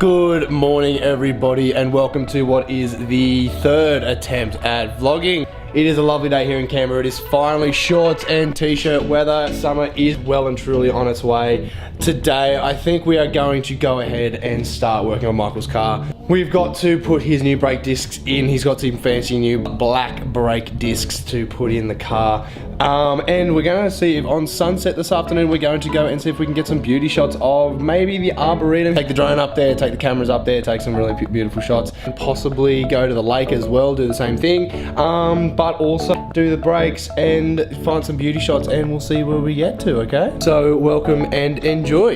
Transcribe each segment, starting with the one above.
Good morning everybody and welcome to what is the third attempt at vlogging. It is a lovely day here in Canberra. It is finally shorts and t-shirt weather. Summer is well and truly on its way. Today I think we are going to go ahead and start working on Michael's car. We've got to put his new brake discs in. He's got some fancy new black brake discs to put in the car. And we're going to see if on sunset this afternoon we're going to go and see if we can get some beauty shots of maybe the Arboretum. Take the drone up there, take the cameras up there, take some really beautiful shots. And possibly go to the lake as well, do the same thing. But also do the brakes and find some beauty shots and we'll see where we get to, okay? So welcome and enjoy.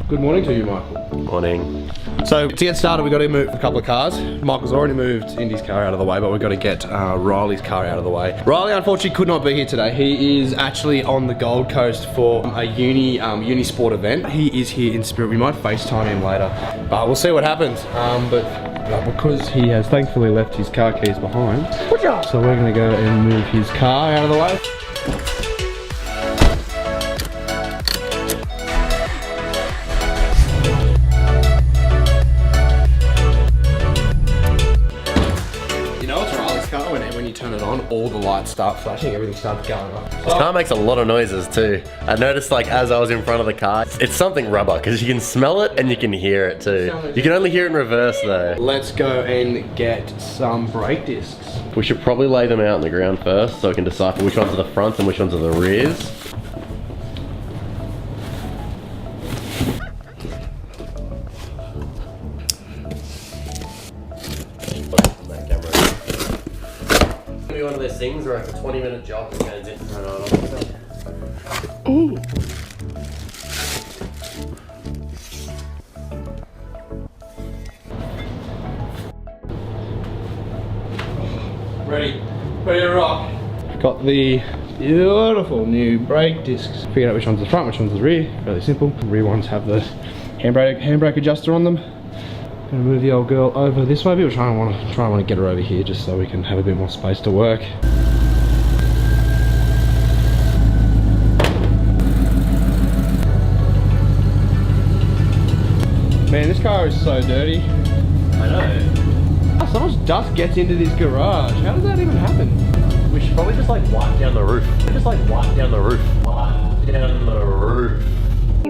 Good morning to you, Michael. Morning. So to get started, we've got to move a couple of cars. Michael's already moved Indy's car out of the way, but we've got to get Riley's car out of the way. Riley unfortunately could not be here today. He is actually on the Gold Coast for a uni sport event. He is here in spirit. We might FaceTime him later, but we'll see what happens. But because he has thankfully left his car keys behind, so we're gonna go and move his car out of the way. When you turn it on, all the lights start flashing, everything starts going off. This car makes a lot of noises too. I noticed like as I was in front of the car, it's something rubber because you can smell it and you can hear it too. You can only hear it in reverse though. Let's go and get some brake discs. We should probably lay them out on the ground first so we can decipher which ones are the fronts and which ones are the rears. One of those things where it's a 20-minute job that goes in. Ooh. Ready to rock. Got the beautiful new brake discs. Figured out which one's the front, which one's the rear. Fairly simple. The rear ones have the handbrake adjuster on them. Gonna move the old girl over this way, but we're trying to get her over here just so we can have a bit more space to work. Man, this car is so dirty. I know. So much dust gets into this garage. How does that even happen? We should probably just like wipe down the roof. Wipe down the roof.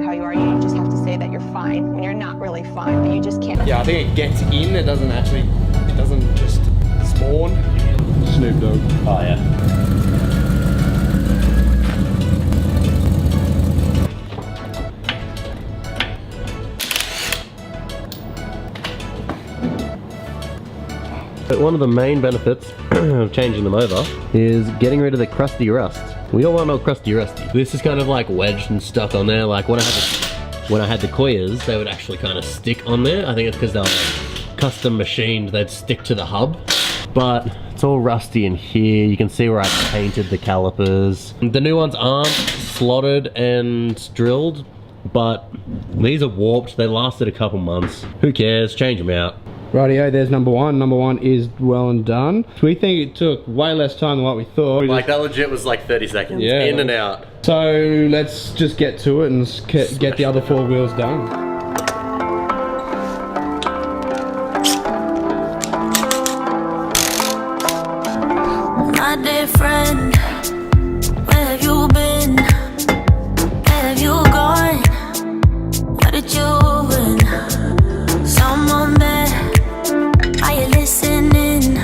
How you are, you just have to say that you're fine when you're not really fine, but you just can't. Yeah, I think it gets in, it doesn't just spawn. Snoop Dogg. Oh yeah. But one of the main benefits of changing them over is getting rid of the crusty rust. We all want no crusty rusty. This is kind of like wedged and stuck on there. Like when I had the Koyas, they would actually kind of stick on there. I think it's because they're like custom machined, they'd stick to the hub. But it's all rusty in here. You can see where I painted the calipers. The new ones aren't slotted and drilled, but these are warped. They lasted a couple months. Who cares? Change them out. Rightio, there's number one. Number one is well and done. So we think it took way less time than what we thought. Like that legit was like 30 seconds, yeah, in and out. So let's just get to it and get the other four wheels done. My dear friend, where have you been? Where have you gone? What did you win? Someone there? Are you listening?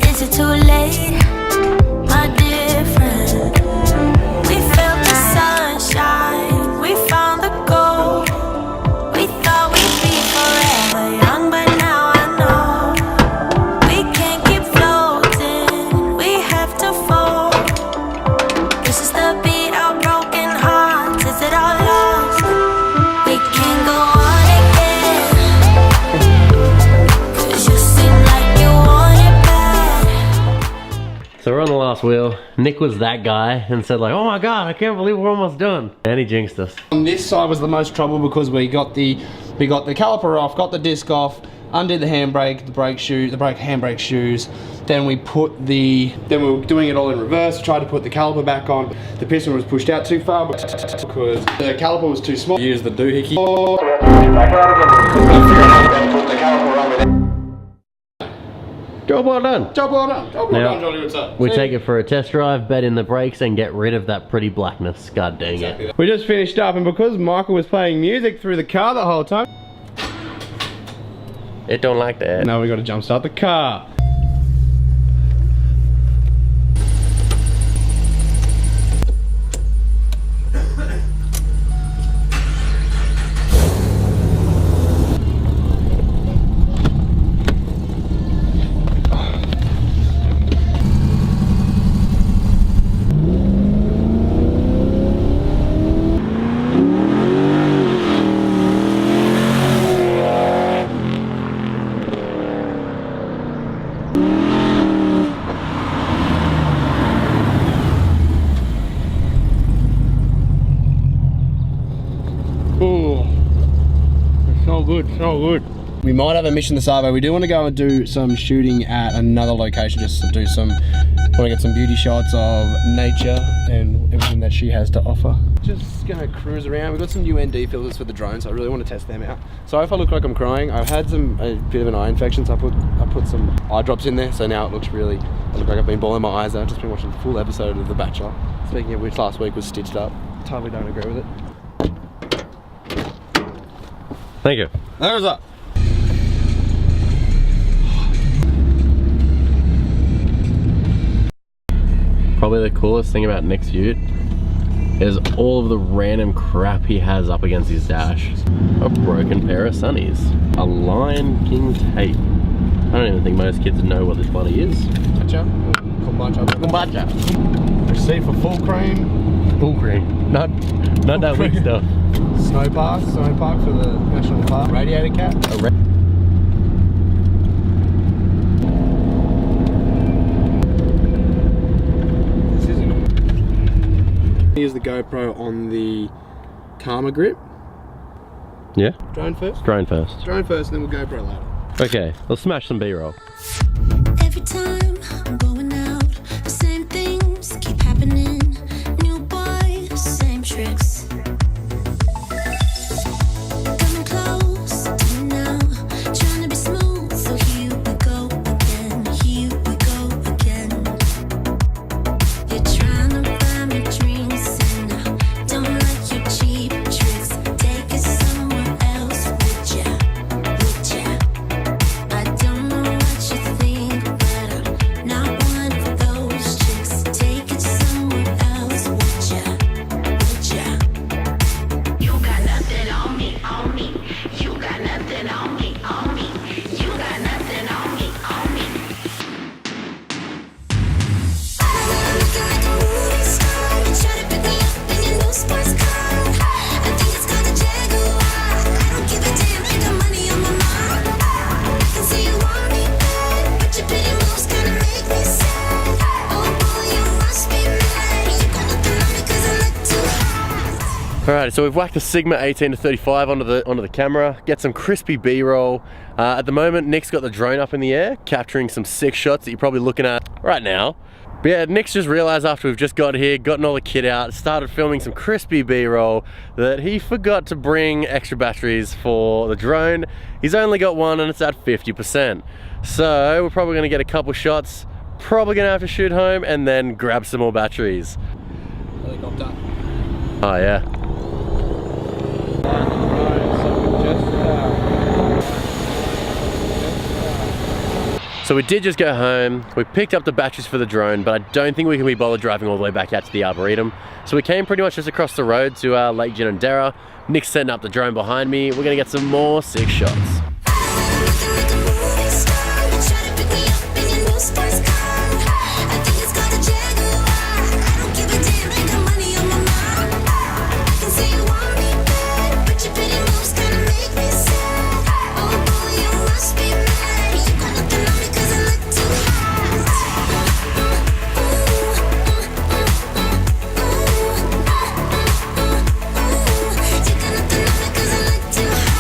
Is it too late, my dear friend? We felt the sunshine, we found the gold. We thought we'd be forever young, but now I know we can't keep floating, we have to fall. This is the beat of broken hearts, is it all lost? We can't go on again, 'cause you seem like you want it bad. So we're on the last wheel. Nick was that guy and said like, oh my god, I can't believe we're almost done. And he jinxed us. On this side was the most trouble because we got the caliper off, got the disc off, undid the handbrake, the handbrake shoes. Then we were doing it all in reverse, tried to put the caliper back on. The piston was pushed out too far because the caliper was too small. Use the doohickey. Job well done. Job well done. Job well done, Johnny. What's up? We take it for a test drive, bed in the brakes, and get rid of that pretty blackness. God dang it. We just finished up, and because Michael was playing music through the car the whole time, it don't like that. now we got to jump start the car. So good. We might have a mission this Arvo. We do want to go and do some shooting at another location, just to do some, want to get some beauty shots of nature and everything that she has to offer. Just gonna cruise around. We've got some new ND filters for the drone, so I really want to test them out. So if I look like I'm crying, I've had a bit of an eye infection, so I put some eye drops in there, so now it looks really, I look like I've been bawling my eyes out. I've just been watching a full episode of The Bachelor. Speaking of which, last week was stitched up. Totally don't agree with it. Thank you. There's up. Probably the coolest thing about Nick's ute is all of the random crap he has up against his dash. A broken pair of sunnies. A Lion King tape. I don't even think most kids know what this bloody is. Kombucha. Kombucha. Receipt for full cream. Full cream. Not that weak stuff. Snow park for the national park. Radiator cap. This isn't. Here's the GoPro on the Karma grip. Yeah? Drone first? Drone first. Drone first, and then we'll GoPro later. Okay, let's smash some B-roll. Every time I'm going out, the same things keep happening. New boy, same tricks. Coming close to me now, trying to be smooth. So here we go again, here we go again. You're trying to buy me drinks, and I don't like your cheap tricks. Take it somewhere else, would ya? I don't know what you think, but I'm not one of those chicks. Take it somewhere else, would ya? You got nothing on me, on me. You got nothing on me, on me. You got nothing on me, on me. Looking like a movie star, you try to pick me up in your new sports car. I think it's called a Jaguar. I don't give a damn, I got money on my mind. I can see you want me bad, but your pretty moves kinda make me sad. Oh boy, you must be mad. You got nothing on me 'cause I look too hot. Alright, so we've whacked the Sigma 18-35 onto the camera, get some crispy B-roll. At the moment, Nick's got the drone up in the air, capturing some sick shots that you're probably looking at right now. But yeah, Nick's just realized after we've just got here, gotten all the kit out, started filming some crispy B-roll, that he forgot to bring extra batteries for the drone. He's only got one and it's at 50%. So we're probably gonna get a couple shots, probably gonna have to shoot home and then grab some more batteries. Helicopter. Oh yeah. So we did just go home, we picked up the batteries for the drone, but I don't think we can be bothered driving all the way back out to the Arboretum. So we came pretty much just across the road to Lake Ginninderra. Nick's setting up the drone behind me. We're gonna get some more sick shots. Looking like a movie star, you try to pick me up in your new sports car. I think it's called a Jaguar. I don't give a damn, I got money on my mind. I can see you want me bad, but your pretty moves kinda make me sad. Oh boy, you must be mad. You got nothing on me 'cause I look too hot. You got nothing on me 'cause I look too hot.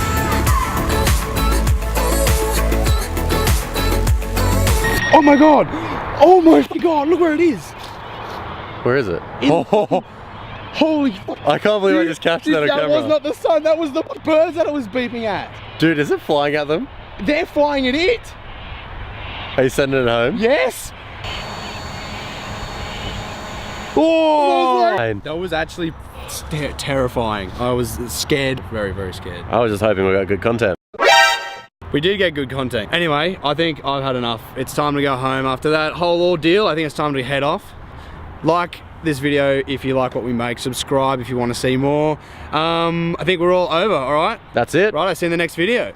my god! Oh my god, look where it is! Where is it? Holy fuck. I can't believe I just captured that on That camera. was not the sun, that was the birds that it was beeping at. Dude, is it flying at them? They're flying at it. Are you sending it home? Yes. Oh! That was actually terrifying. I was scared, very, very scared. I was just hoping we got good content. We did get good content. Anyway, I think I've had enough. It's time to go home after that whole ordeal. I think it's time to head off. Like this video if you like what we make. Subscribe if you want to see more. I think we're all over, all right? That's it. Right, I'll see you in the next video.